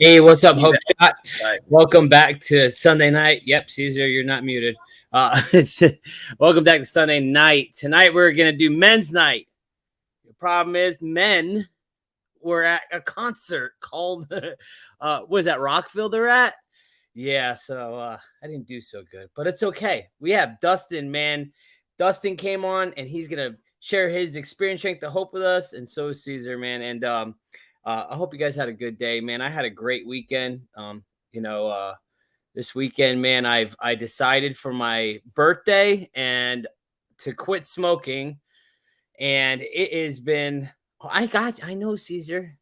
Hey, what's up, You Hope Shot? bet. Welcome back to Sunday night. Yep, Caesar, you're not muted. Welcome back to Sunday night. Tonight we're gonna do men's night. The problem is, men were at a concert called was that Rockville they're at? Yeah, so I didn't do so good, but it's okay. We have Dustin, man. Dustin came on and he's gonna share his experience, strength, the hope with us, and so is Caesar, man. And I hope you guys had a good day, man. I had a great weekend. You know, this weekend, man, I decided for my birthday and to quit smoking, and it has been. I know, Caesar.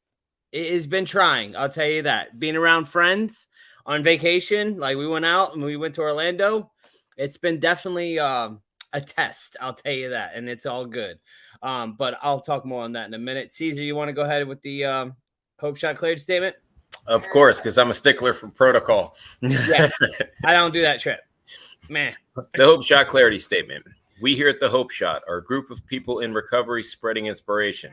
It has been trying. I'll tell you that. Being around friends on vacation, like we went out and we went to Orlando, it's been definitely a test. I'll tell you that, and it's all good. But I'll talk more on that in a minute. Caesar, you want to go ahead with the Hope Shot Clarity statement? Of course, because I'm a stickler for protocol. Yeah, I don't do that trip, man. The Hope Shot Clarity Statement. We here at the Hope Shot are a group of people in recovery spreading inspiration.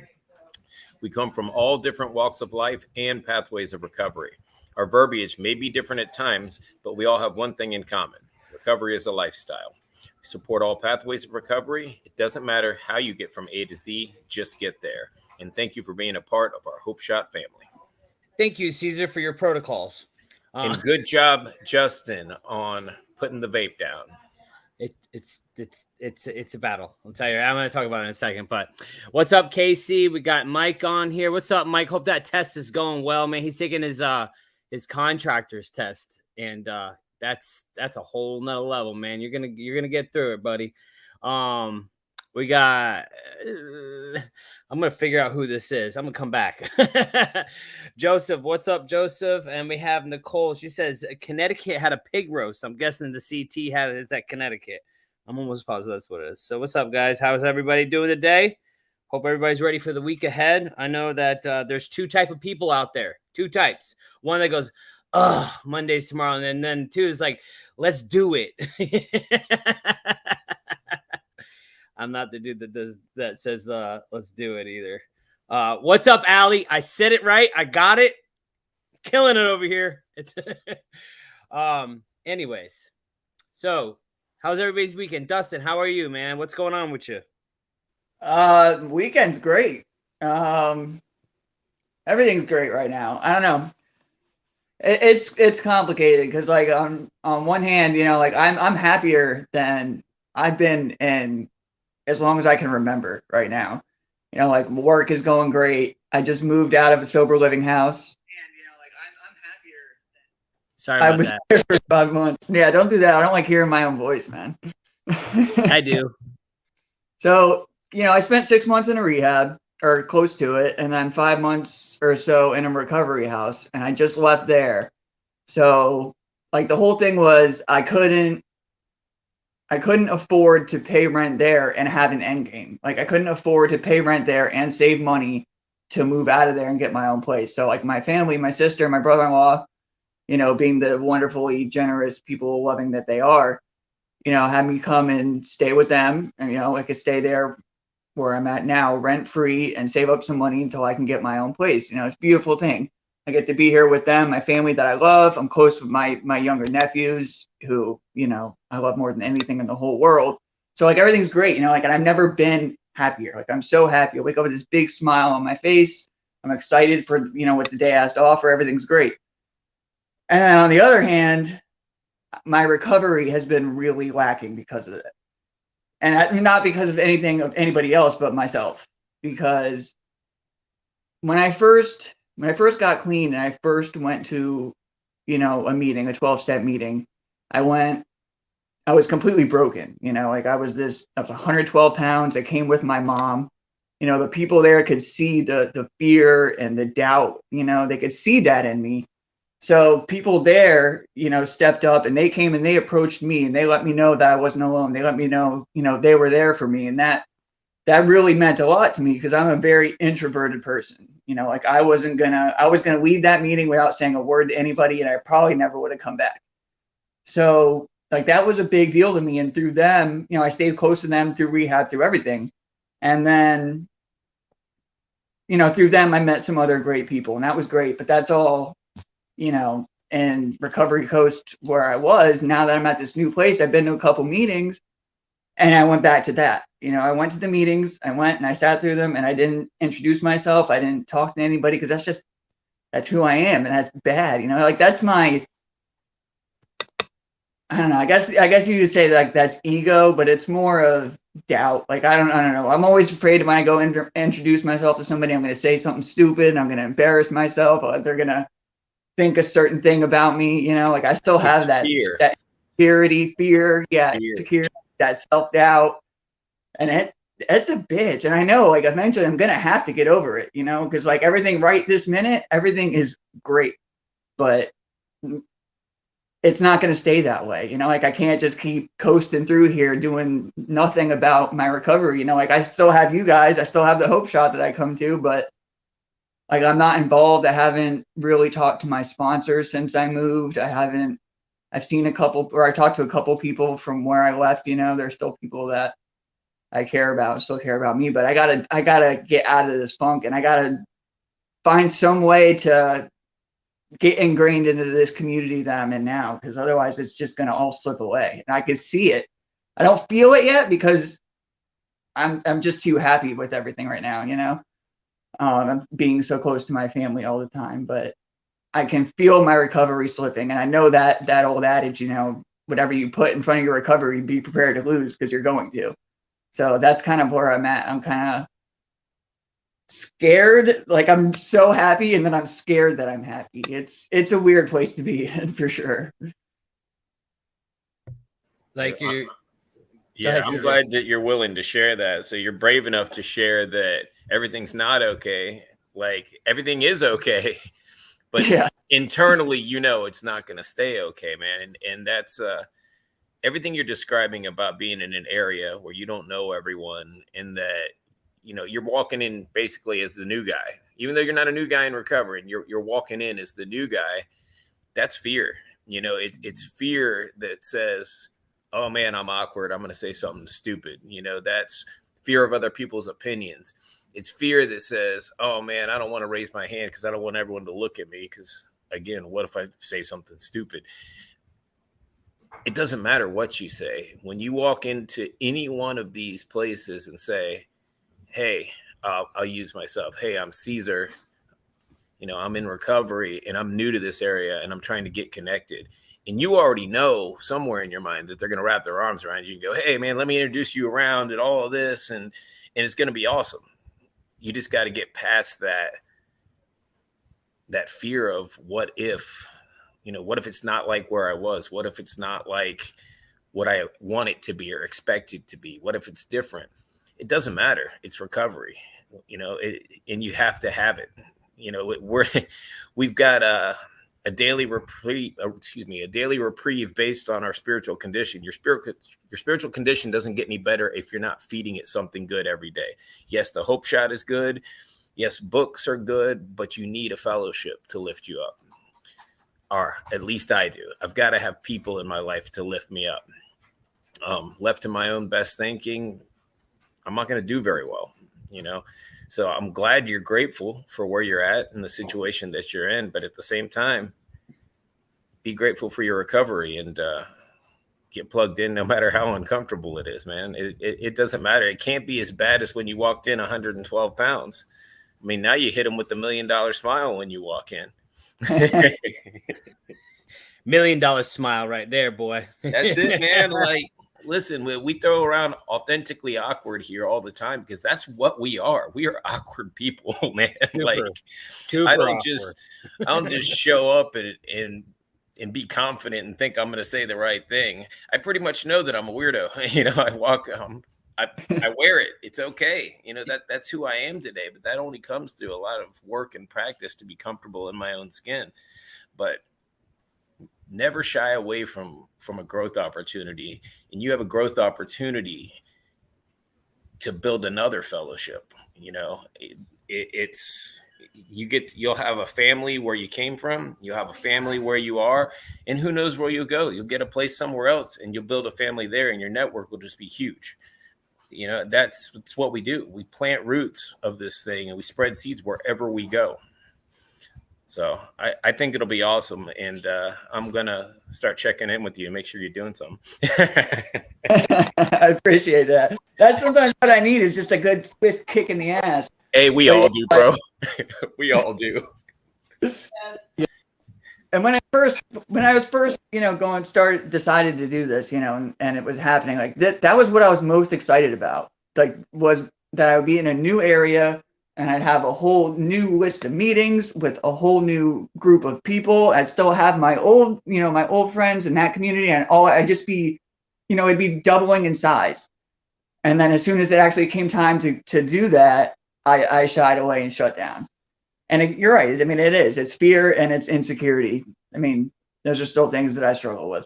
We come from all different walks of life and pathways of recovery. Our verbiage may be different at times, but we all have one thing in common. Recovery is a lifestyle. We support all pathways of recovery. It doesn't matter how you get from A to Z, just get there. And thank you for being a part of our Hope Shot family. Thank you, Caesar, for your protocols. And good job, Justin, on putting the vape down. It's a battle. I'll tell you. I'm going to talk about it in a second. But what's up, Casey? We got Mike on here. What's up, Mike? Hope that test is going well, man. He's taking his contractor's test, and that's a whole nother level, man. You're gonna get through it, buddy. We got. I'm gonna figure out who this is. I'm gonna come back. Joseph, what's up, Joseph? And we have Nicole. She says Connecticut had a pig roast. I'm guessing the CT had it. It's at Connecticut. I'm almost positive that's what it is. So what's up, guys? How's everybody doing today? Hope everybody's ready for the week ahead. I know that there's two type of people out there. Two types. One that goes, "Oh, Monday's tomorrow," and then two is like, "Let's do it." I'm not the dude that says let's do it either. What's up, Allie? I said it right. I got it. Killing it over here. It's anyways. So how's everybody's weekend? Dustin, how are you, man? What's going on with you? Weekend's great. Everything's great right now. I don't know. It's complicated because like on one hand, like I'm happier than I've been in as long as I can remember right now. Like work is going great. I just moved out of a sober living house. And like I'm happier than Sorry about I was that. here for 5 months. Yeah, don't do that. I don't like hearing my own voice, man. I do. So, I spent 6 months in a rehab or close to it, and then 5 months or so in a recovery house, and I just left there. So, like the whole thing was I couldn't afford to pay rent there and have an end game. Like I couldn't afford to pay rent there and save money to move out of there and get my own place. So like my family, my sister, my brother-in-law, being the wonderfully generous people loving that they are, had me come and stay with them, and I could stay there where I'm at now, rent free, and save up some money until I can get my own place. It's a beautiful thing. I get to be here with them, my family that I love. I'm close with my younger nephews who, I love more than anything in the whole world. So like everything's great, and I've never been happier. Like I'm so happy. I wake up with this big smile on my face. I'm excited for, what the day has to offer. Everything's great. And on the other hand, my recovery has been really lacking because of it. And not because of anything of anybody else but myself. Because when I first got clean and I first went to, a meeting, a 12-step meeting, I was completely broken. Like I was 112 pounds. I came with my mom. The people there could see the fear and the doubt, they could see that in me. So people there, stepped up and they came and they approached me and they let me know that I wasn't alone. They let me know, they were there for me. And that really meant a lot to me because I'm a very introverted person. Like I was going to leave that meeting without saying a word to anybody, and I probably never would have come back. So like that was a big deal to me. And through them, I stayed close to them through rehab, through everything. And then, through them, I met some other great people, and that was great. But that's all you know, and Recovery Coast where I was. Now that I'm at this new place, I've been to a couple meetings, and I went back to that. You know, I went to the meetings, I went and I sat through them, and I didn't introduce myself. I didn't talk to anybody because that's who I am, and that's bad. You know, like that's my, I don't know. I guess you could say like that's ego, but it's more of doubt. Like I don't know. I'm always afraid when I go introduce myself to somebody, I'm going to say something stupid. I'm going to embarrass myself. Or they're going to think a certain thing about me. You know, like I still have that insecurity, fear, security, that self doubt, and it's a bitch. And I know, like eventually, I'm going to have to get over it. You know, because like everything right this minute, everything is great, but it's not going to stay that way. You know, like I can't just keep coasting through here doing nothing about my recovery. You know, like I still have you guys, I still have the Hope Shot that I come to, but like I'm not involved. I haven't really talked to my sponsors since I moved. I've seen a couple, or I talked to a couple people from where I left. You know, there's still people that I care about, still care about me, but I gotta get out of this funk, and I gotta find some way to get ingrained into this community that I'm in now, because otherwise it's just going to all slip away. And I can see it. I don't feel it yet because I'm just too happy with everything right now, you know. I'm being so close to my family all the time, but I can feel my recovery slipping. And I know that old adage, you know, whatever you put in front of your recovery, be prepared to lose, because you're going to. So that's kind of where I'm at. I'm kind of scared, like I'm so happy, and then I'm scared that I'm happy. It's a weird place to be in, for sure. Like you, yeah, I'm glad that you're willing to share that. So you're brave enough to share that everything's not okay. Like everything is okay, but internally, you know, it's not going to stay okay, man. And that's everything you're describing about being in an area where you don't know everyone, and that, you know, you're walking in basically as the new guy, even though you're not a new guy in recovery, and you're walking in as the new guy. That's fear. You know, it's fear that says, oh man, I'm awkward, I'm going to say something stupid. You know, that's fear of other people's opinions. It's fear that says, oh man, I don't want to raise my hand because I don't want everyone to look at me, because again, what if I say something stupid? It doesn't matter what you say. When you walk into any one of these places and say, hey, I'll use myself. Hey, I'm Caesar. You know, I'm in recovery and I'm new to this area and I'm trying to get connected. And you already know somewhere in your mind that they're going to wrap their arms around you and go, hey, man, let me introduce you around and all of this. And it's going to be awesome. You just got to get past that fear of what if, you know, what if it's not like where I was? What if it's not like what I want it to be or expect it to be? What if it's different? It doesn't matter. It's recovery, you know, and you have to have it. You know, we've got a daily reprieve, a daily reprieve based on our spiritual condition. Your spiritual condition doesn't get any better if you're not feeding it something good every day. Yes, the Hope Shot is good. Yes, books are good, but you need a fellowship to lift you up. Or at least I do. I've got to have people in my life to lift me up. Left to my own best thinking, I'm not going to do very well, you know? So I'm glad you're grateful for where you're at and the situation that you're in. But at the same time, be grateful for your recovery and get plugged in no matter how uncomfortable it is, man. It doesn't matter. It can't be as bad as when you walked in 112 pounds. I mean, now you hit them with the $1 million smile when you walk in. $1 million smile right there, boy. That's it, man. Like, listen, we throw around authentically awkward here all the time because that's what we are. We are awkward people, man. I don't just show up and be confident and think I'm going to say the right thing. I pretty much know that I'm a weirdo. You know, I walk, I wear it. It's okay. You know, that's who I am today, but that only comes through a lot of work and practice to be comfortable in my own skin. But never shy away from a growth opportunity, and you have a growth opportunity to build another fellowship. You know, you'll have a family where you came from, you'll have a family where you are, and who knows where you'll go. You'll get a place somewhere else and you'll build a family there, and your network will just be huge. You know, that's what we do. We plant roots of this thing and we spread seeds wherever we go. So I think it'll be awesome. And I'm going to start checking in with you and make sure you're doing something. I appreciate that. That's sometimes what I need is just a good swift kick in the ass. Hey, we all do, bro. We all do. And when I was first, decided to do this, and it was happening, like that was what I was most excited about. Like, was that I would be in a new area and I'd have a whole new list of meetings with a whole new group of people. I'd still have my old friends in that community, and I'd just be, it'd be doubling in size. And then as soon as it actually came time to do that, I shied away and shut down. And you're right. I mean, it's fear and it's insecurity. I mean, those are still things that I struggle with.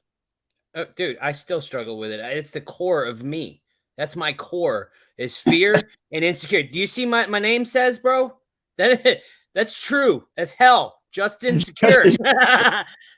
Oh, dude, I still struggle with it. It's the core of me. That's my core, is fear and insecurity. Do you see my name says, bro? That's true as hell. Just insecure.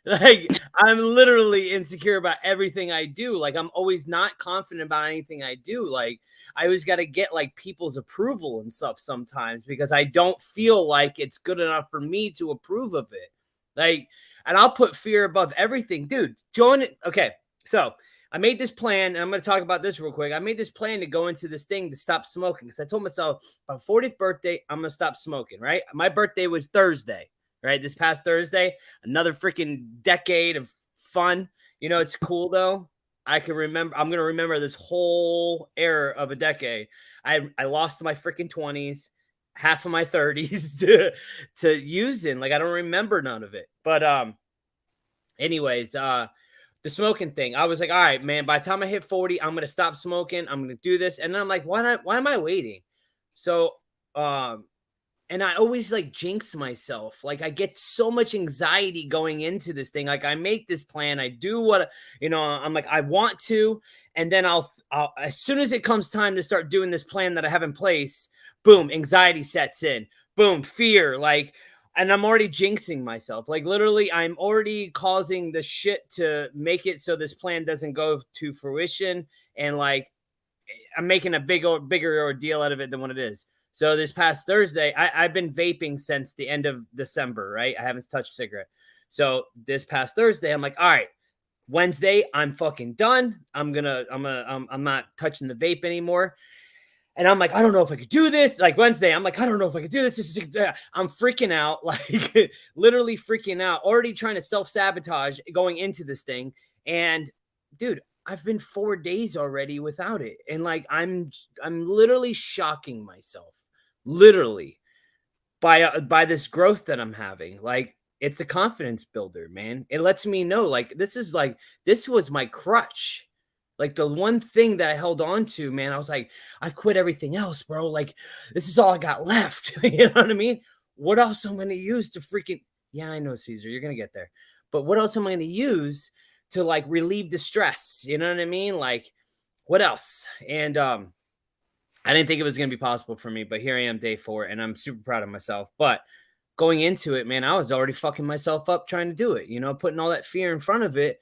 Like, I'm literally insecure about everything I do. Like, I'm always not confident about anything I do. Like, I always got to get like people's approval and stuff sometimes because I don't feel like it's good enough for me to approve of it. Like, and I'll put fear above everything, dude. Okay, so I made this plan, and I'm going to talk about this real quick. I made this plan to go into this thing to stop smoking because I told myself my 40th birthday, I'm going to stop smoking, right? My birthday was Thursday, right? This past Thursday, another freaking decade of fun. It's cool, though. I'm going to remember this whole era of a decade. I lost my freaking 20s, half of my 30s to using. Like, I don't remember none of it. But anyways, the smoking thing, I was like, all right, man, by the time I hit 40, I'm going to stop smoking. I'm going to do this. And then I'm like, why am I waiting? So, and I always like jinx myself. Like, I get so much anxiety going into this thing. Like, I make this plan. I do what, I'm like, I want to. And then I'll as soon as it comes time to start doing this plan that I have in place, boom, anxiety sets in. Boom, fear. Like, and I'm already jinxing myself. Like, literally, I'm already causing the shit to make it so this plan doesn't go to fruition. And like, I'm making a bigger ordeal out of it than what it is. So this past Thursday, I've been vaping since the end of December, right? I haven't touched a cigarette. So this past Thursday, I'm like, all right, Wednesday, I'm fucking done. I'm not touching the vape anymore. And I'm like, I don't know if I could do this. Like Wednesday, I'm like, I don't know if I could do this. I'm freaking out, like literally freaking out, already trying to self-sabotage going into this thing. And dude, I've been 4 days already without it. And like, I'm literally shocking myself, literally by this growth that I'm having. Like, it's a confidence builder, man. It lets me know, like, this was my crutch. Like, the one thing that I held on to, man, I was like, I've quit everything else, bro. Like, this is all I got left. You know what I mean? What else am I going to use to freaking, yeah, I know, Caesar, you're going to get there. But what else am I going to use to like relieve the stress? You know what I mean? Like, what else? And I didn't think it was going to be possible for me, but here I am, day 4, and I'm super proud of myself. But going into it, man, I was already fucking myself up trying to do it, putting all that fear in front of it,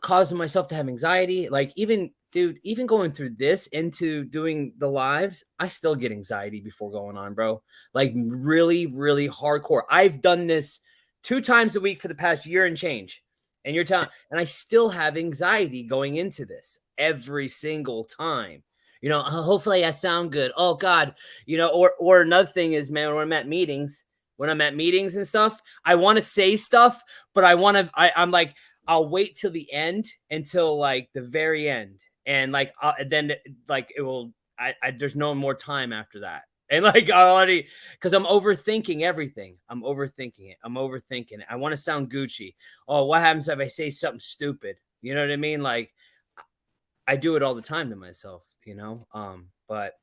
causing myself to have anxiety. Like, even going through this into doing the lives, I still get anxiety before going on, bro. Like, really, really hardcore. I've done this 2 times a week for the past year and change. And and I still have anxiety going into this every single time. Hopefully I sound good. Oh God, or another thing is, man, when I'm at meetings and stuff, I want to say stuff, but I'm like, I'll wait till the end, until like the very end. And like, then like it will, there's no more time after that. And like, because I'm overthinking everything. I'm overthinking it. I want to sound Gucci. Oh, what happens if I say something stupid? You know what I mean? Like, I do it all the time to myself, but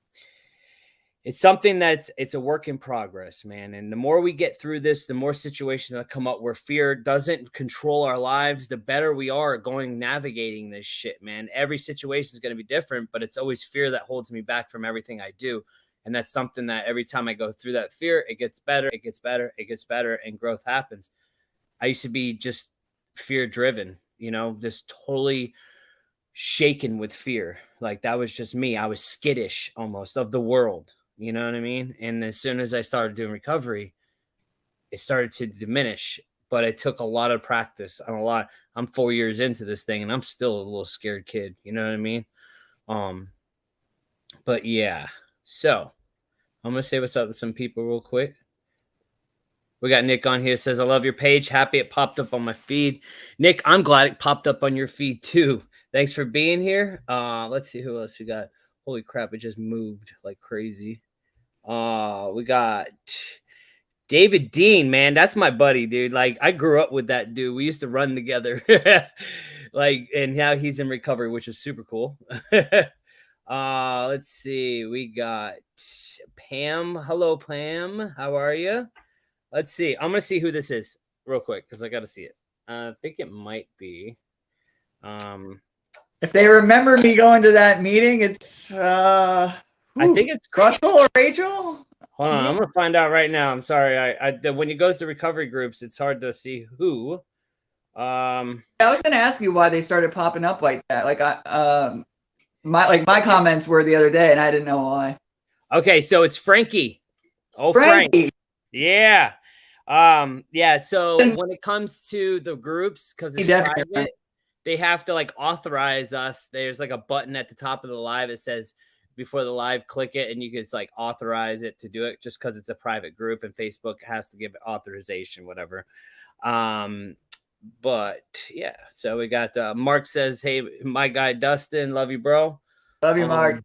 it's something it's a work in progress, man. And the more we get through this, the more situations that come up where fear doesn't control our lives, the better we are at navigating this shit, man. Every situation is going to be different, but it's always fear that holds me back from everything I do. And that's something that every time I go through that fear, it gets better, it gets better, it gets better, and growth happens. I used to be just fear driven, just totally shaken with fear. Like, that was just me. I was skittish almost of the world. You know what I mean? And as soon as I started doing recovery, it started to diminish. But it took a lot of practice and a lot. I'm 4 years into this thing, and I'm still a little scared kid. You know what I mean? But yeah. So I'm gonna say what's up with some people real quick. We got Nick on here. Says, I love your page. Happy it popped up on my feed. Nick, I'm glad it popped up on your feed too. Thanks for being here. Let's see who else we got. Holy crap, it just moved like crazy. We got David Dean, man. That's my buddy, dude. Like, I grew up with that dude. We used to run together. Like, and now he's in recovery, which is super cool. Let's see. We got Pam. Hello, Pam. How are you? Let's see. I'm gonna see who this is real quick because I gotta see it. I think it might be. If they remember me going to that meeting, it's I think it's Russell or Rachel. Hold on, I'm gonna find out right now. I'm sorry. When it goes to recovery groups, it's hard to see who. I was gonna ask you why they started popping up like that. Like my comments were the other day, and I didn't know why. Okay, so it's Frankie. Oh, Frankie. Frank. Yeah. Yeah. So when it comes to the groups, because it's private, they have to like authorize us. There's like a button at the top of the live that says before the live, click it, and you can like authorize it to do it just because it's a private group and Facebook has to give it authorization, whatever. But yeah, so we got Mark says, hey, my guy Dustin, love you, bro. Love you, Mark.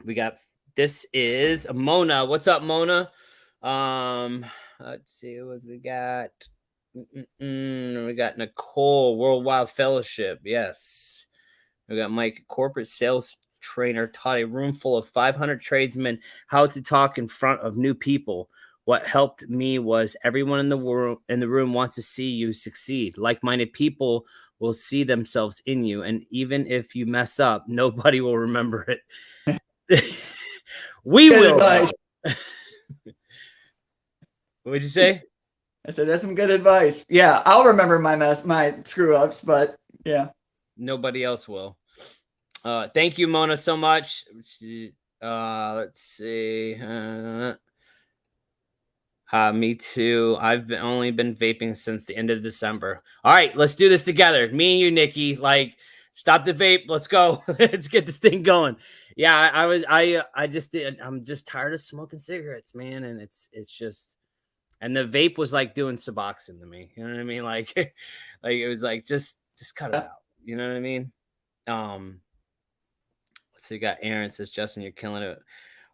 We got this is Mona. What's up, Mona? Let's see what we got. We got Nicole, Worldwide Fellowship. Yes. We got Mike, corporate sales trainer, taught a room full of 500 tradesmen how to talk in front of new people. What helped me was everyone in the room wants to see you succeed. Like-minded people will see themselves in you, and even if you mess up, nobody will remember it. We will. What'd you say? I said that's some good advice. Yeah, I'll remember my screw ups, but yeah, nobody else will. Thank you, Mona, so much. Let's see. Me too. I've only been vaping since the end of December. All right, let's do this together. Me and you, Nikki. Like, stop the vape. Let's go. Let's get this thing going. Yeah, I just did. I'm just tired of smoking cigarettes, man. And it's just, and the vape was like doing Suboxone to me. You know what I mean? Like, like it was like, just cut it out. You know what I mean? So you got Aaron says, Justin, you're killing it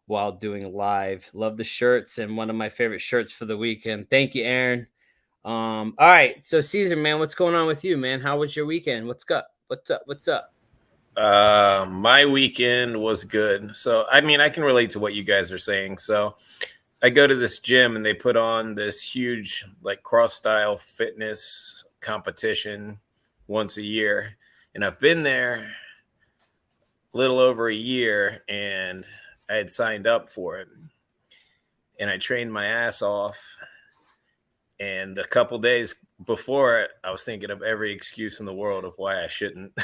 while doing live. Love the shirts and one of my favorite shirts for the weekend. Thank you, Aaron. All right. So Caesar, man, what's going on with you, man? How was your weekend? What's up? What's up? My weekend was good. So, I mean, I can relate to what you guys are saying. So I go to this gym and they put on this huge like cross style fitness competition once a year. And I've been there a little over a year and I had signed up for it and I trained my ass off. And a couple days before it, I was thinking of every excuse in the world of why I shouldn't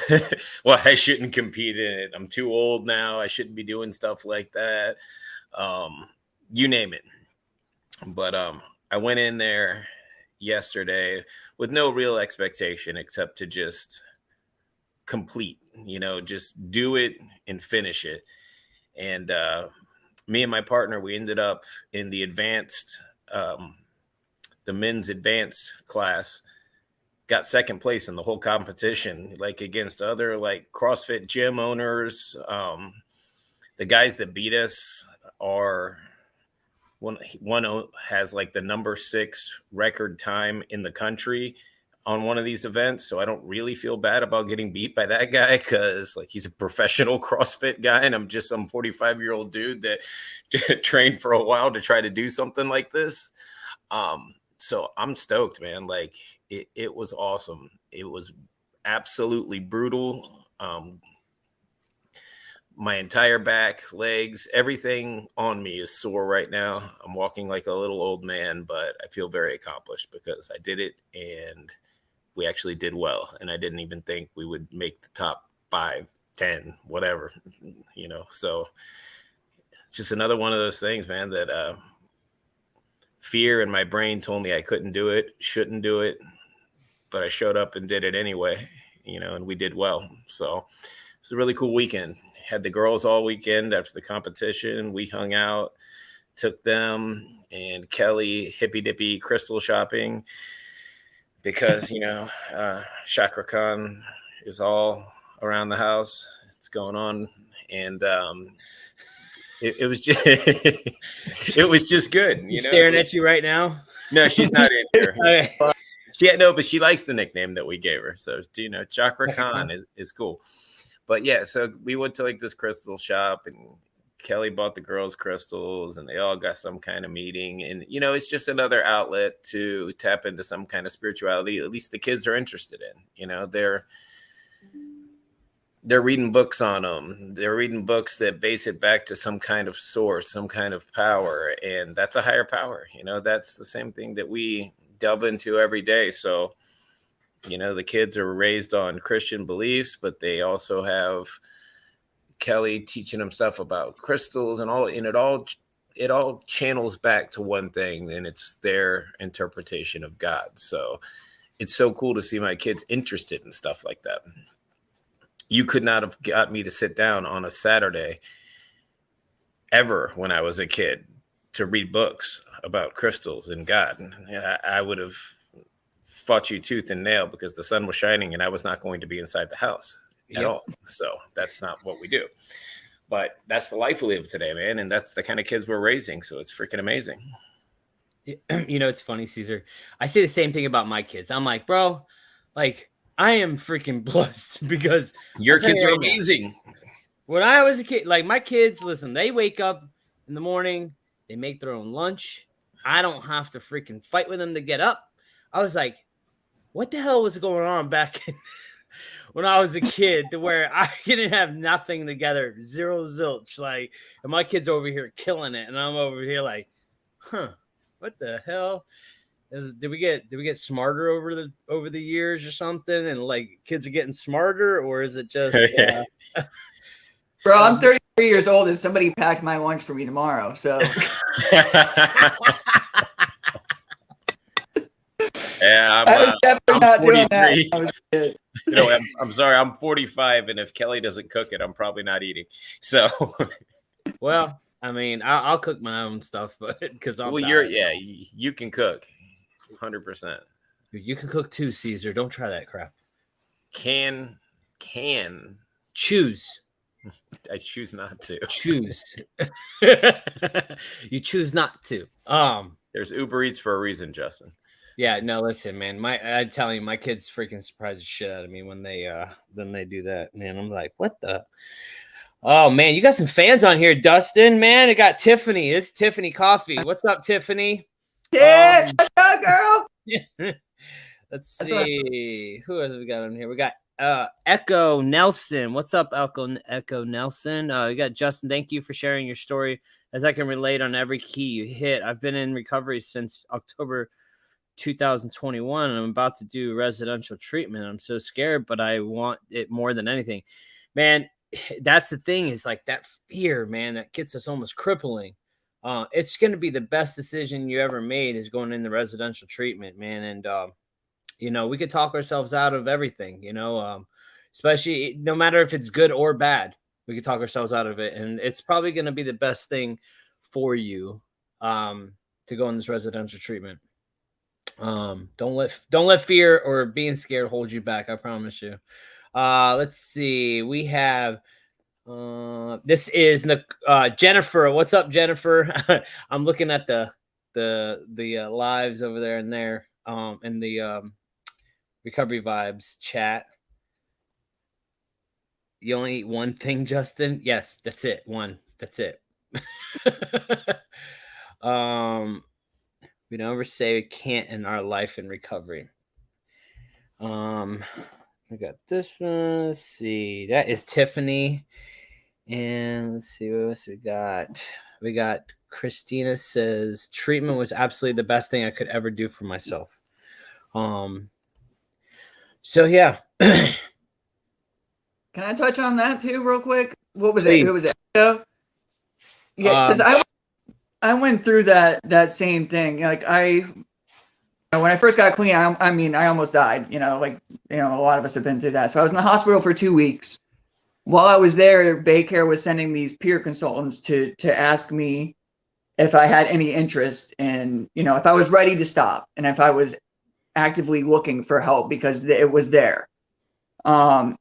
compete in it. I'm too old now. I shouldn't be doing stuff like that. You name it. But I went in there yesterday with no real expectation except to just complete, just do it and finish it. And me and my partner, we ended up in the advanced, the men's advanced class, got second place in the whole competition, like against other like CrossFit gym owners. The guys that beat us are one has like the number 6 record time in the country on one of these events. So I don't really feel bad about getting beat by that guy because like he's a professional CrossFit guy and I'm just some 45-year-old dude that trained for a while to try to do something like this. So I'm stoked, man. Like it was awesome. It was absolutely brutal. My entire back, legs, everything on me is sore right now. I'm walking like a little old man, but I feel very accomplished because I did it and we actually did well. And I didn't even think we would make the top 5, 10, whatever, So it's just another one of those things, man, that fear in my brain told me I couldn't do it, shouldn't do it, but I showed up and did it anyway, and we did well. So it's a really cool weekend. Had the girls all weekend after the competition. We hung out, took them and Kelly hippy dippy crystal shopping because, Chakra Khan is all around the house. It's going on. And it was just it was just good. Staring at you right now? No, she's not in here. Okay. But she likes the nickname that we gave her. So, Chakra Khan is cool. But yeah, so we went to like this crystal shop and Kelly bought the girls crystals and they all got some kind of meeting. And, it's just another outlet to tap into some kind of spirituality. At least the kids are interested in, they're reading books on them. They're reading books that base it back to some kind of source, some kind of power. And that's a higher power. That's the same thing that we delve into every day. So, the kids are raised on Christian beliefs, but they also have Kelly teaching them stuff about crystals and all, and it all channels back to one thing, and it's their interpretation of God. So it's so cool to see my kids interested in stuff like that. You could not have got me to sit down on a Saturday ever when I was a kid to read books about crystals and God. I would have fought you tooth and nail because the sun was shining and I was not going to be inside the house at all. So that's not what we do. But that's the life we live today, man. And that's the kind of kids we're raising. So it's freaking amazing. It's funny, Caesar. I say the same thing about my kids. I'm like, bro, like, I am freaking blessed because your kids are amazing. When I was a kid, like my kids, listen, they wake up in the morning, they make their own lunch. I don't have to freaking fight with them to get up. I was like, what the hell was going on back when I was a kid to where I didn't have nothing together, zero zilch, like, and my kids over here killing it, and I'm over here like, what the hell? Did we get smarter over the years or something, and like kids are getting smarter, or is it just? Bro, I'm 33 years old, and somebody packed my lunch for me tomorrow. So. Yeah, I was definitely not 43. doing that. I was a kid. I'm sorry. I'm 45, and if Kelly doesn't cook it, I'm probably not eating. So, well, I mean, I'll cook my own stuff, but because you can cook, 100%. You can cook too, Caesar. Don't try that crap. Can choose. I choose not to. Choose. You choose not to. There's Uber Eats for a reason, Justin. Yeah, no, listen, man. I'm telling you, my kids freaking surprise the shit out of me when they do that. Man, I'm like, what the? Oh man, you got some fans on here, Dustin. Man, I got Tiffany. It's Tiffany Coffee. What's up, Tiffany? Yeah, what's up, girl? Let's see. Who else we got on here? We got Echo Nelson. What's up, Echo Nelson? We got Justin. Thank you for sharing your story. As I can relate on every key you hit. I've been in recovery since October 2021, and I'm about to do residential treatment. I'm so scared, but I want it more than anything. Man, that's the thing, is like that fear, man, that gets us almost crippling. It's going to be the best decision you ever made is going into residential treatment, man. And, we could talk ourselves out of everything, especially no matter if it's good or bad, we could talk ourselves out of it. And it's probably going to be the best thing for you to go in this residential treatment. Don't let fear or being scared hold you back. I promise you. Let's see. We have this is Jennifer. What's up, Jennifer? I'm looking at the lives over there and there in the Recovery Vibes chat. You only eat one thing, Justin? Yes, that's it. One. That's it. We don't ever say we can't in our life in recovery. We got this one. Let's see. That is Tiffany. And let's see what else we got. We got Christina says treatment was absolutely the best thing I could ever do for myself. So yeah. Can I touch on that too real quick? What was Please. it? Who was it? Yeah, because I went through that same thing. Like when I first got clean, I mean, I almost died. Like a lot of us have been through that. So I was in the hospital for 2 weeks. While I was there, Baycare was sending these peer consultants to ask me if I had any interest in, if I was ready to stop and if I was actively looking for help because it was there. And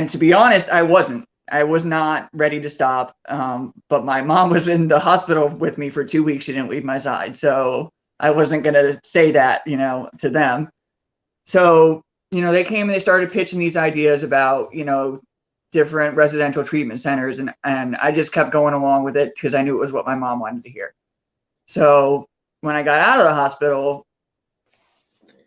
to be honest, I wasn't. I was not ready to stop. But my mom was in the hospital with me for 2 weeks. She didn't leave my side. So I wasn't going to say that, to them. So, they came and they started pitching these ideas about, different residential treatment centers. And I just kept going along with it because I knew it was what my mom wanted to hear. So when I got out of the hospital,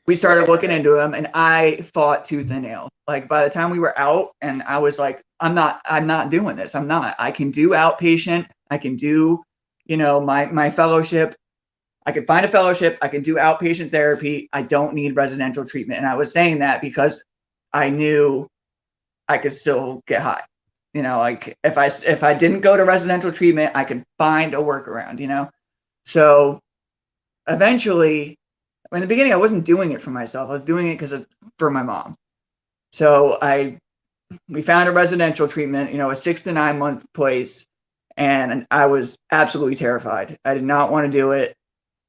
we started looking into them and I fought tooth and nail. Like by the time we were out and I was like, I'm not doing this. I can do outpatient. I can do, my fellowship. I can find a fellowship. I can do outpatient therapy. I don't need residential treatment. And I was saying that because I knew I could still get high. Like if I didn't go to residential treatment, I could find a workaround, So eventually, in the beginning, I wasn't doing it for myself. I was doing it for my mom. So we found a residential treatment, a 6 to 9 month place. And I was absolutely terrified. I did not want to do it.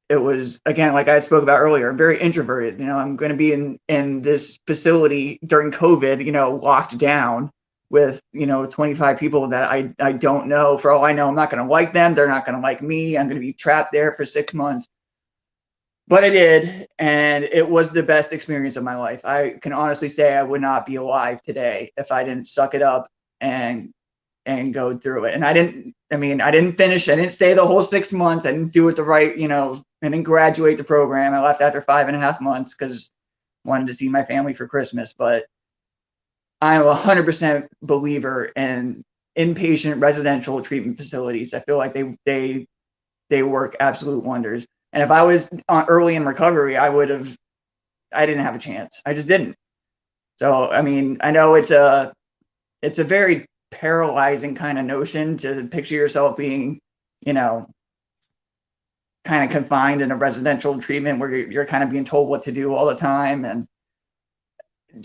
It was, again, like I spoke about earlier, very introverted. I'm going to be in this facility during COVID, locked down with, 25 people that I don't know. For all I know, I'm not going to like them. They're not going to like me. I'm going to be trapped there for 6 months. But I did, and it was the best experience of my life. I can honestly say I would not be alive today if I didn't suck it up and go through it. And I didn't finish. I didn't stay the whole 6 months. I didn't do it the right, I didn't graduate the program. I left after 5.5 months because I wanted to see my family for Christmas. But I'm 100% believer in inpatient residential treatment facilities. I feel like they work absolute wonders. And if I was early in recovery, I didn't have a chance. I just didn't. So, I know it's a very paralyzing kind of notion to picture yourself being, kind of confined in a residential treatment where you're kind of being told what to do all the time. And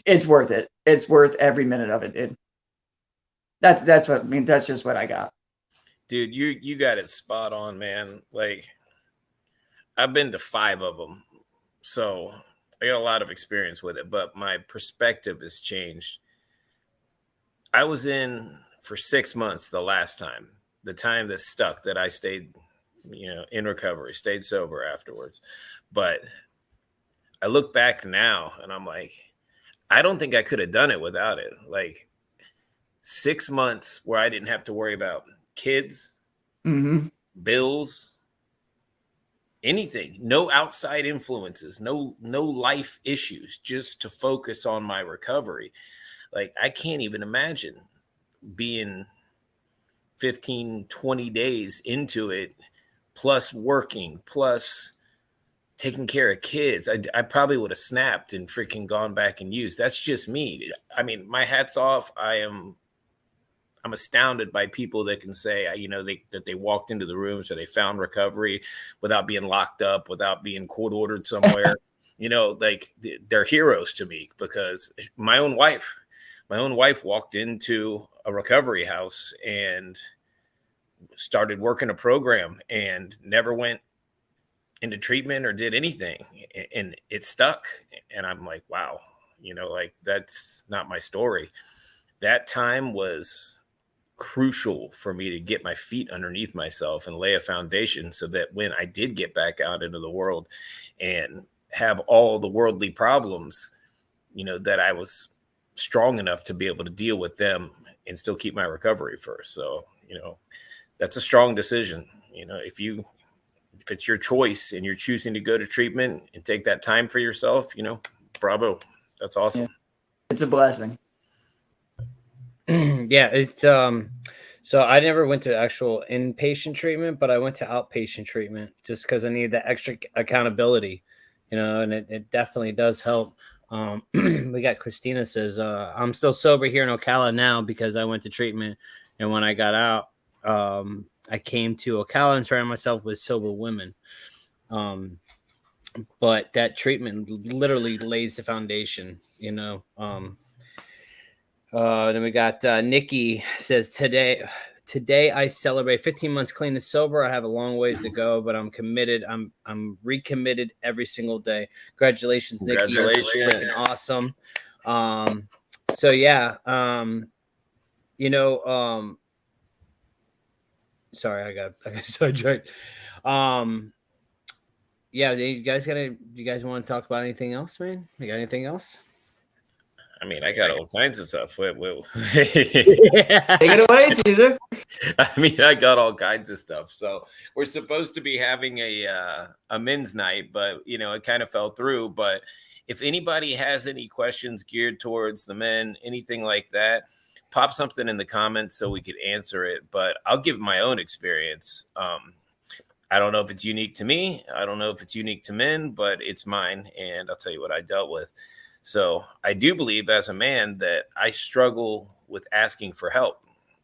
it's worth it. It's worth every minute of it. That's just what I got. Dude, you got it spot on, man. Like, I've been to 5 of them, so I got a lot of experience with it, but my perspective has changed. I was in for 6 months the last time, the time that stuck, that I stayed, in recovery, stayed sober afterwards. But I look back now and I'm like, I don't think I could have done it without it. Like 6 months where I didn't have to worry about kids, bills, anything, no outside influences, no life issues, just to focus on my recovery. Like I can't even imagine being 15, 20 days into it, plus working, plus taking care of kids. I probably would have snapped and freaking gone back and used. That's just me. My hat's off. I'm astounded by people that can say, that they walked into the rooms or they found recovery without being locked up, without being court ordered somewhere. Like they're heroes to me, because my own wife walked into a recovery house and started working a program and never went into treatment or did anything. And it stuck. And I'm like, wow, like that's not my story. That time was crucial for me to get my feet underneath myself and lay a foundation so that when I did get back out into the world and have all the worldly problems, that I was strong enough to be able to deal with them and still keep my recovery first. So, that's a strong decision. If it's your choice and you're choosing to go to treatment and take that time for yourself, bravo. That's awesome. Yeah. It's a blessing. Yeah, it's so I never went to actual inpatient treatment, but I went to outpatient treatment just because I needed that extra accountability, and it definitely does help. We got Christina says, I'm still sober here in Ocala now because I went to treatment, and when I got out, I came to Ocala and surrounded myself with sober women. But that treatment literally lays the foundation, you know. Then we got Nikki says today I celebrate 15 months clean and sober. I have a long ways to go, but I'm committed. I'm recommitted every single day. Congratulations, Nikki. Congratulations. You're freaking awesome. So yeah, you know, sorry, I got sidetracked. Yeah, you guys want to talk about anything else, man? You got anything else? I mean, I got all kinds of stuff. Take it away, Caesar. I mean, I got all kinds of stuff. So we're supposed to be having a men's night, but you know, it kind of fell through. But if anybody has any questions geared towards the men, anything like that, pop something in the comments so we could answer it. But I'll give my own experience. I don't know if it's unique to me. I don't know if it's unique to men, but it's mine. And I'll tell you what I dealt with. So I do believe as a man that I struggle with asking for help.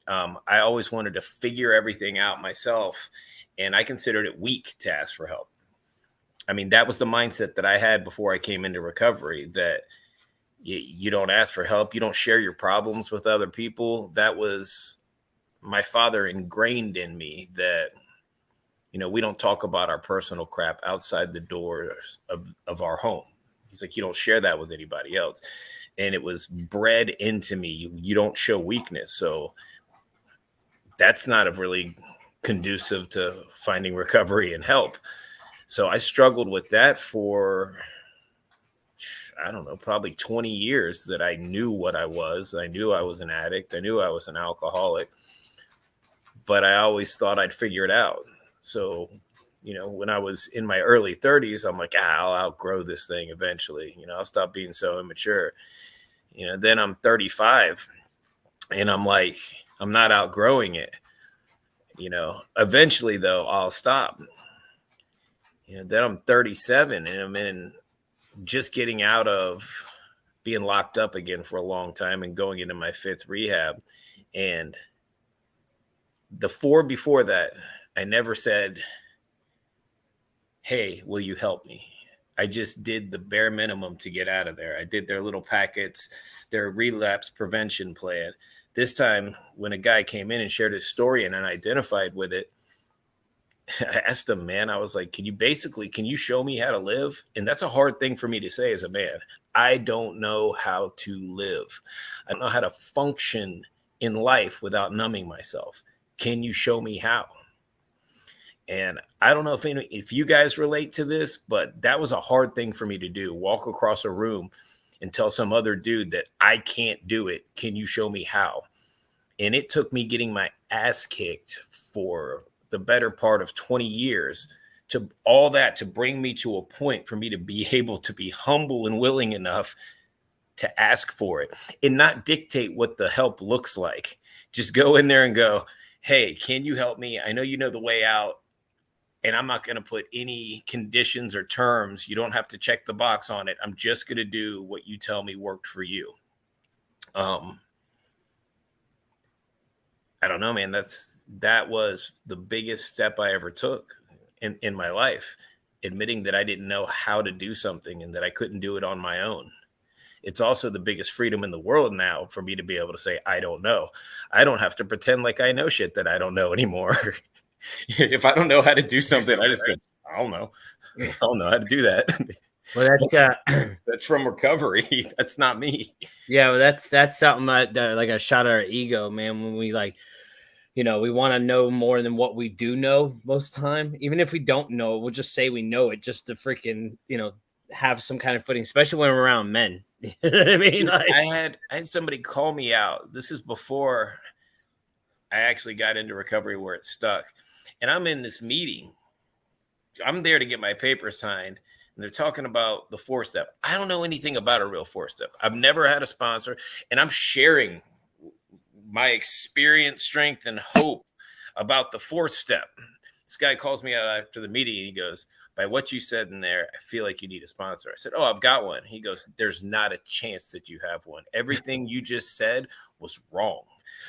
I always wanted to figure everything out myself, and I considered it weak to ask for help. I mean, that was the mindset that I had before I came into recovery, that you don't ask for help. You don't share your problems with other people. That was my father ingrained in me, that, you know, we don't talk about our personal crap outside the doors of our home. He's like, you don't share that with anybody else. And it was bred into me. You don't show weakness. So that's not a really conducive to finding recovery and help. So I struggled with that for, I don't know, probably 20 years, that I knew what I was. I knew I was an addict. I knew I was an alcoholic, but I always thought I'd figure it out. So, you know, when I was in my early 30s, I'm like, I'll outgrow this thing eventually. You know, I'll stop being so immature. You know, then I'm 35 and I'm like, I'm not outgrowing it. You know, eventually, though, I'll stop. You know, then I'm 37 and I'm just getting out of being locked up again for a long time and going into my 5th rehab. And the 4 before that, I never said, hey, will you help me? I just did the bare minimum to get out of there. I did their little packets, their relapse prevention plan. This time, when a guy came in and shared his story and I identified with it, I asked him, man, I was like, can you show me how to live? And that's a hard thing for me to say as a man. I don't know how to live. I don't know how to function in life without numbing myself. Can you show me how? And I don't know if you guys relate to this, but that was a hard thing for me to do. Walk across a room and tell some other dude that I can't do it. Can you show me how? And it took me getting my ass kicked for the better part of 20 years to all that to bring me to a point for me to be able to be humble and willing enough to ask for it and not dictate what the help looks like. Just go in there and go, hey, can you help me? I know you know the way out. And I'm not going to put any conditions or terms. You don't have to check the box on it. I'm just going to do what you tell me worked for you. I don't know, man. That was the biggest step I ever took in my life, admitting that I didn't know how to do something and that I couldn't do it on my own. It's also the biggest freedom in the world now for me to be able to say, I don't know. I don't have to pretend like I know shit that I don't know anymore. If I don't know how to do something, I just go, I don't know. I don't know how to do that. Well, that's from recovery. That's not me. Yeah, well, that's something that like a shot at our ego, man. When we like, you know, we want to know more than what we do know most of the time. Even if we don't know, we'll just say we know it just to freaking, you know, have some kind of footing, especially when we're around men. You know what I mean? Like, I had somebody call me out. This is before I actually got into recovery where it stuck. And I'm in this meeting. I'm there to get my paper signed. And they're talking about the 4-step. I don't know anything about a real 4-step. I've never had a sponsor. And I'm sharing my experience, strength, and hope about the 4th step. This guy calls me out after the meeting. And he goes, by what you said in there, I feel like you need a sponsor. I said, oh, I've got one. He goes, there's not a chance that you have one. Everything you just said was wrong.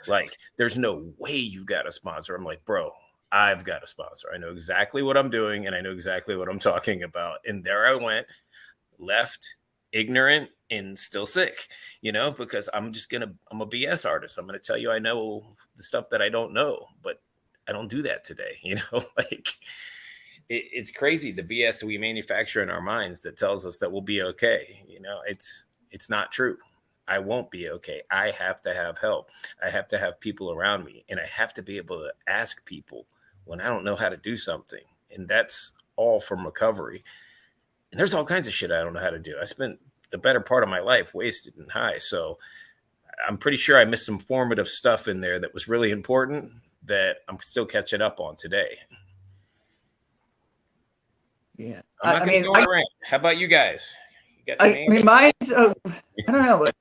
Like, there's no way you've got a sponsor. I'm like, bro, I've got a sponsor. I know exactly what I'm doing, and I know exactly what I'm talking about. And there I went, left, ignorant, and still sick, because I'm a BS artist. I'm going to tell you I know the stuff that I don't know, but I don't do that today, like it's crazy. The BS that we manufacture in our minds that tells us that we'll be okay. It's not true. I won't be okay. I have to have help. I have to have people around me, and I have to be able to ask people when I don't know how to do something. And that's all from recovery. And there's all kinds of shit I don't know how to do. I spent the better part of my life wasted and high. So I'm pretty sure I missed some formative stuff in there that was really important that I'm still catching up on today. Yeah. I'm not going to go on a rant. How about you guys? Mine's, I don't know, but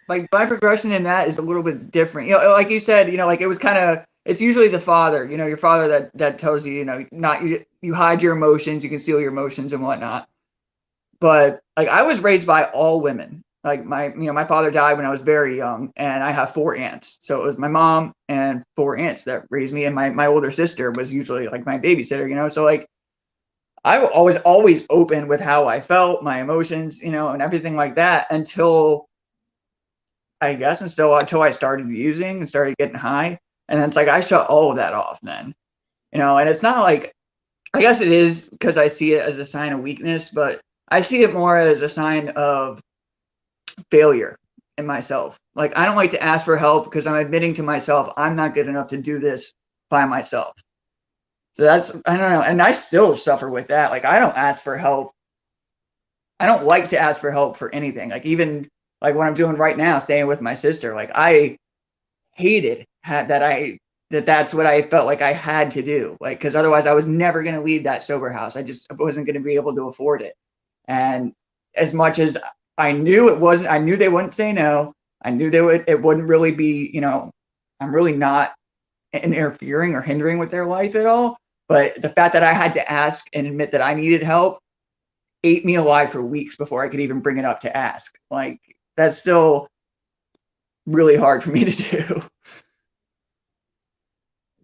like my progression in that is a little bit different. Like you said, like it was kind of, it's usually the father, your father that tells you, you hide your emotions, you conceal your emotions and whatnot. But like I was raised by all women. Like my father died when I was very young, and I have 4 aunts. So it was my mom and 4 aunts that raised me, and my older sister was usually like my babysitter. So like I was always open with how I felt, my emotions, and everything like that until I started using and started getting high. And then it's like I shut all of that off then. And it's not like, I guess it is because I see it as a sign of weakness, but I see it more as a sign of failure in myself. Like I don't like to ask for help because I'm admitting to myself I'm not good enough to do this by myself. So that's, I don't know. And I still suffer with that. Like I don't ask for help. I don't like to ask for help for anything. Like even like what I'm doing right now, staying with my sister, like I hated that's what I felt like I had to do. Like, cause otherwise I was never going to leave that sober house. I wasn't going to be able to afford it. And as much as I knew I knew they wouldn't say no. I knew it wouldn't really be, I'm really not interfering or hindering with their life at all. But the fact that I had to ask and admit that I needed help ate me alive for weeks before I could even bring it up to ask. Like that's still really hard for me to do.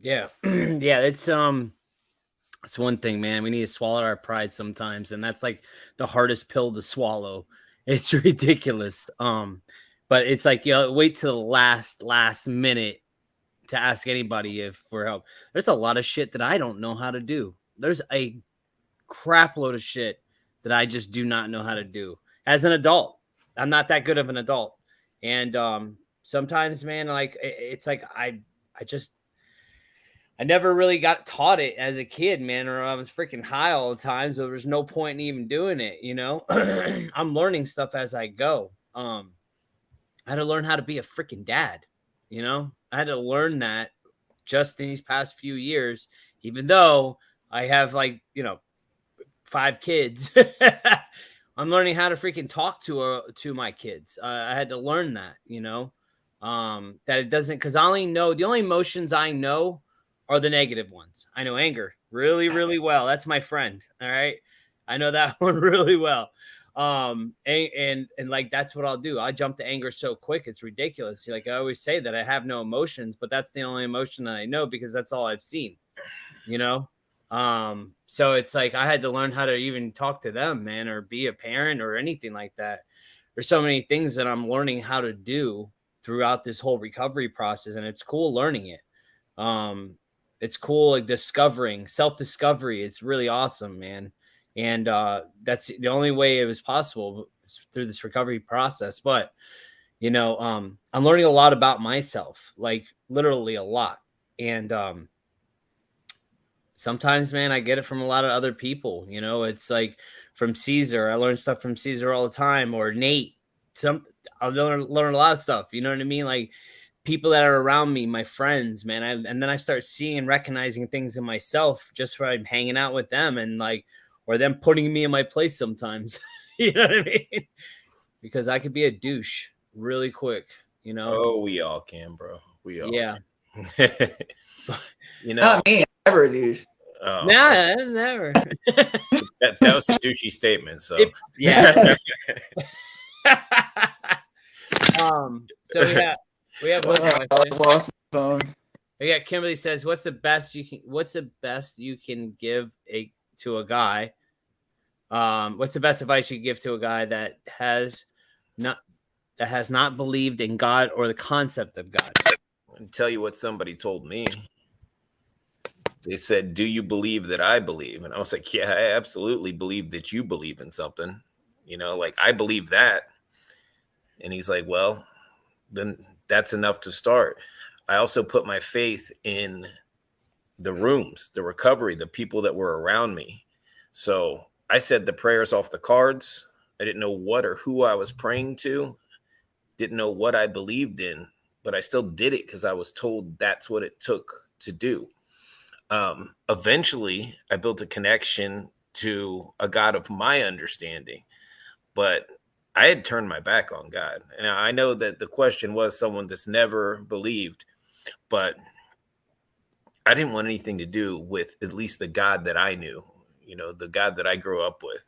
Yeah. Yeah. It's one thing, man. We need to swallow our pride sometimes. And that's like the hardest pill to swallow. It's ridiculous. But it's like, wait till the last minute to ask anybody for help. There's a lot of shit that I don't know how to do. There's a crap load of shit that I just do not know how to do as an adult. I'm not that good of an adult. And sometimes, man, like it's like I never really got taught it as a kid, man, or I was freaking high all the time. So there was no point in even doing it. I'm learning stuff as I go. I had to learn how to be a freaking dad. I had to learn that just in these past few years, even though I have 5 kids. I'm learning how to freaking talk to my kids. I had to learn that, that it doesn't, because the only emotions I know are the negative ones. I know anger really, really well. That's my friend. All right. I know that one really well. And like, that's what I'll do. I jump to anger so quick. It's ridiculous. Like I always say that I have no emotions, but that's the only emotion that I know because that's all I've seen, so it's like, I had to learn how to even talk to them, man, or be a parent or anything like that. There's so many things that I'm learning how to do throughout this whole recovery process. And it's cool learning it. It's cool. Like self-discovery. It's really awesome, man. And that's the only way it was possible through this recovery process. But, I'm learning a lot about myself, like literally a lot. And sometimes, man, I get it from a lot of other people. It's like from Caesar. I learn stuff from Caesar all the time, or Nate. I'll learn a lot of stuff. You know what I mean? Like people that are around me, my friends, man. And then I start seeing and recognizing things in myself just from hanging out with them and or them putting me in my place sometimes. You know what I mean? Because I could be a douche really quick, Oh, we all can, bro. We all can. Not me, never a douche. Oh, nah, never. that was a douchey statement. So yeah. So we have one I lost my phone. Yeah, Kimberly says, "What's the best you can give to a guy? What's the best advice you can give to a guy that has not believed in God or the concept of God?" I'll tell you what somebody told me. They said, "Do you believe that I believe?" And I was like, "Yeah, I absolutely believe that you believe in something. Like I believe that." And he's like, "Well, then that's enough to start." I also put my faith in the rooms, the recovery, the people that were around me. So I said the prayers off the cards. I didn't know what or who I was praying to, didn't know what I believed in, but I still did it because I was told that's what it took to do. Eventually, I built a connection to a God of my understanding, but I had turned my back on God. And I know that the question was someone that's never believed, but I didn't want anything to do with at least the God that I knew, the God that I grew up with.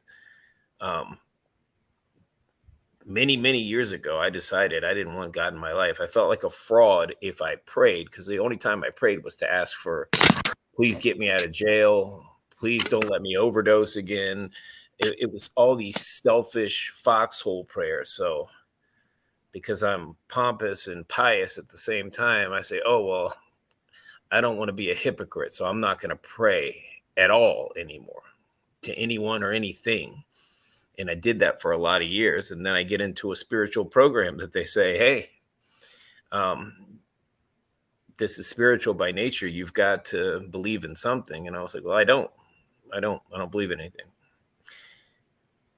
Many, many years ago, I decided I didn't want God in my life. I felt like a fraud if I prayed, because the only time I prayed was to ask for, please get me out of jail. Please don't let me overdose again. It was all these selfish foxhole prayers. So because I'm pompous and pious at the same time, I say, oh, well, I don't want to be a hypocrite, so I'm not going to pray at all anymore to anyone or anything. And I did that for a lot of years. And then I get into a spiritual program that they say, hey, this is spiritual by nature. You've got to believe in something. And I was like, well, I don't believe in anything.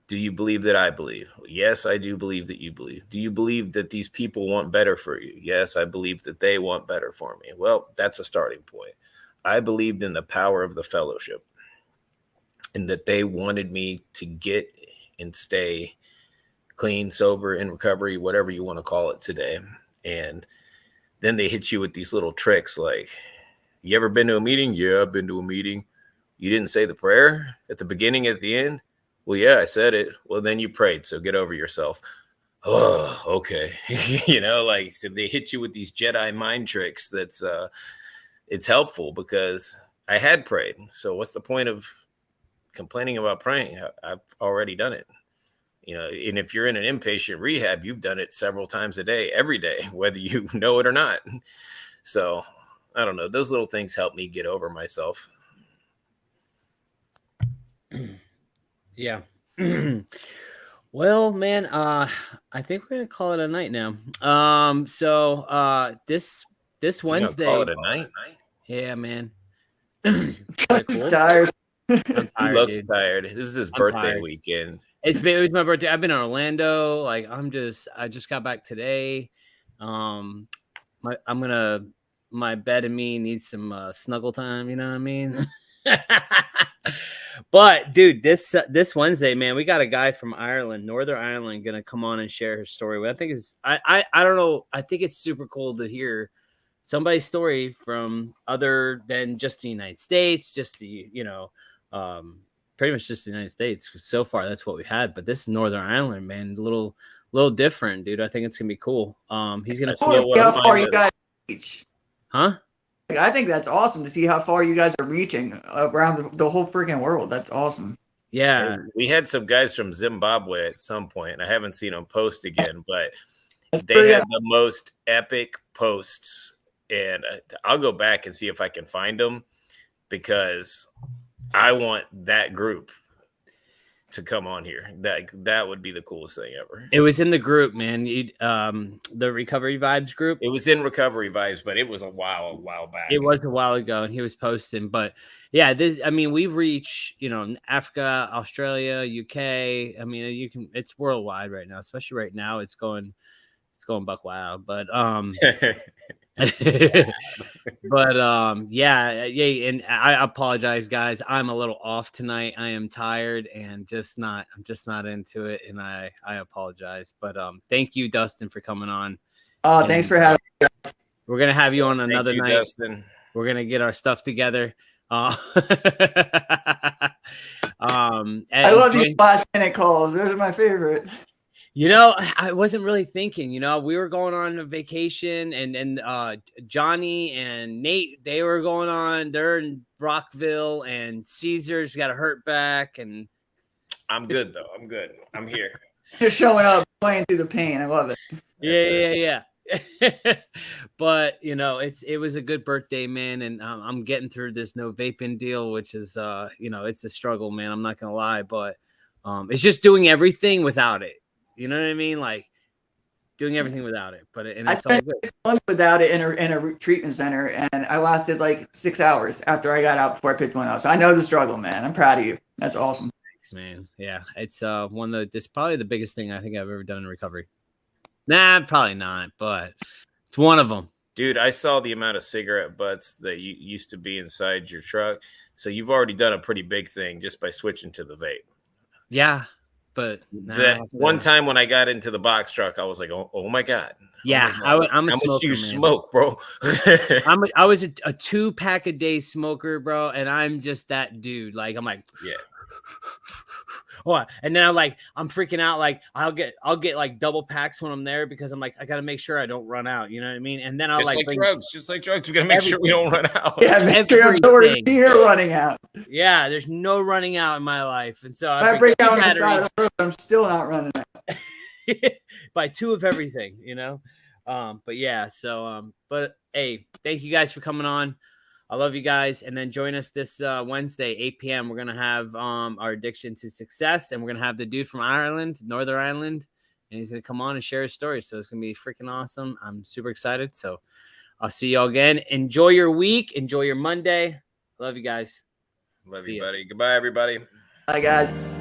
Do you believe that I believe? Yes, I do believe that you believe. Do you believe that these people want better for you? Yes, I believe that they want better for me. Well, that's a starting point. I believed in the power of the fellowship and that they wanted me to get and stay clean, sober, in recovery, whatever you want to call it today. And then they hit you with these little tricks like, you ever been to a meeting? Yeah, I've been to a meeting. You didn't say the prayer at the beginning, at the end? Well, yeah, I said it. Well, then you prayed, so get over yourself. Oh, okay. So they hit you with these Jedi mind tricks. It's helpful because I had prayed. So what's the point of complaining about praying? I've already done it. And if you're in an inpatient rehab, you've done it several times a day, every day, whether you know it or not. So I don't know. Those little things help me get over myself. Yeah. Well, man, I think we're gonna call it a night now. So this Wednesday, call it a night. Yeah, man. Cool. Tired. He looks tired. This is his birthday weekend. It was my birthday. I've been in Orlando. Like I just got back today. My bed and me needs some snuggle time. You know what I mean? But dude, this Wednesday, man, we got a guy from Ireland, Northern Ireland, gonna come on and share his story. I think I don't know. I think it's super cool to hear somebody's story from other than just the United States, just the pretty much just the United States. So far, that's what we had. But this is Northern Ireland, man, a little different, dude. I think it's gonna be cool. He's gonna see how far you guys reach. Huh? I think that's awesome to see how far you guys are reaching around the whole freaking world. That's awesome. Yeah. We had some guys from Zimbabwe at some point. I haven't seen them post again, but they had the most epic posts. And I'll go back and see if I can find them because I want that group to come on here. That would be the coolest thing ever. It was in the group, man. The Recovery Vibes group. It was in Recovery Vibes, but it was a while back. It was a while ago, and he was posting. But yeah, we reach Africa, Australia, UK. I mean, it's worldwide right now. Especially right now, it's going buck wild. But yeah, and I apologize, guys. I'm a little off tonight. I am tired and I'm just not into it, and I apologize. But thank you, Dustin, for coming on. Thanks for having me. We're gonna have you on another night. Dustin. We're gonna get our stuff together. I love these last minute calls. Those are my favorite. You know, I wasn't really thinking, you know, we were going on a vacation and Johnny and Nate, they were going on, they're in Brockville, and Caesar's got a hurt back, and I'm good though. I'm good. I'm here. Just showing up, playing through the pain. I love it. Yeah. But you know, it was a good birthday, man, and I'm getting through this no vaping deal, which is you know, it's a struggle, man. I'm not gonna lie, but it's just doing everything without it. You know what I mean? Like doing everything without it, but and I it's all spent good. 6 months without it in a treatment center, and I lasted like 6 hours after I got out before I picked one up. So I know the struggle, man. I'm proud of you. That's awesome. Thanks, man. Yeah, it's one of the, this probably the biggest thing I think I've ever done in recovery. Nah, probably not, but it's one of them. Dude, I saw the amount of cigarette butts that you used to be inside your truck. So you've already done a pretty big thing just by switching to the vape. Yeah, but That one time when I got into the box truck, I was like, oh my God. Yeah, oh my God. I'm a How smoker, much do you man. smoke, bro? I was a 2-pack a day smoker, bro, and I'm just that dude. Like I'm like, yeah. Oh, and then I'm freaking out. Like I'll get like double packs when I'm there because I'm like, I got to make sure I don't run out. You know what I mean? And then I'll Just like bring drugs. Just like drugs. We got to make sure we don't run out. Yeah, make sure I'm nowhere Everything. near running out. Yeah, there's no running out in my life, and so If I break out on the side batteries of the road, I'm still not running out. by 2 of everything, you know. But yeah, so but hey, thank you guys for coming on. I love you guys, and then join us this Wednesday, 8 p.m. We're gonna have our Addiction to Success, and we're gonna have the dude from Ireland, Northern Ireland, and he's gonna come on and share his story. So it's gonna be freaking awesome. I'm super excited. So I'll see y'all again. Enjoy your week. Enjoy your Monday. Love you guys. Love See you, ya. buddy. Goodbye, everybody. Bye, guys.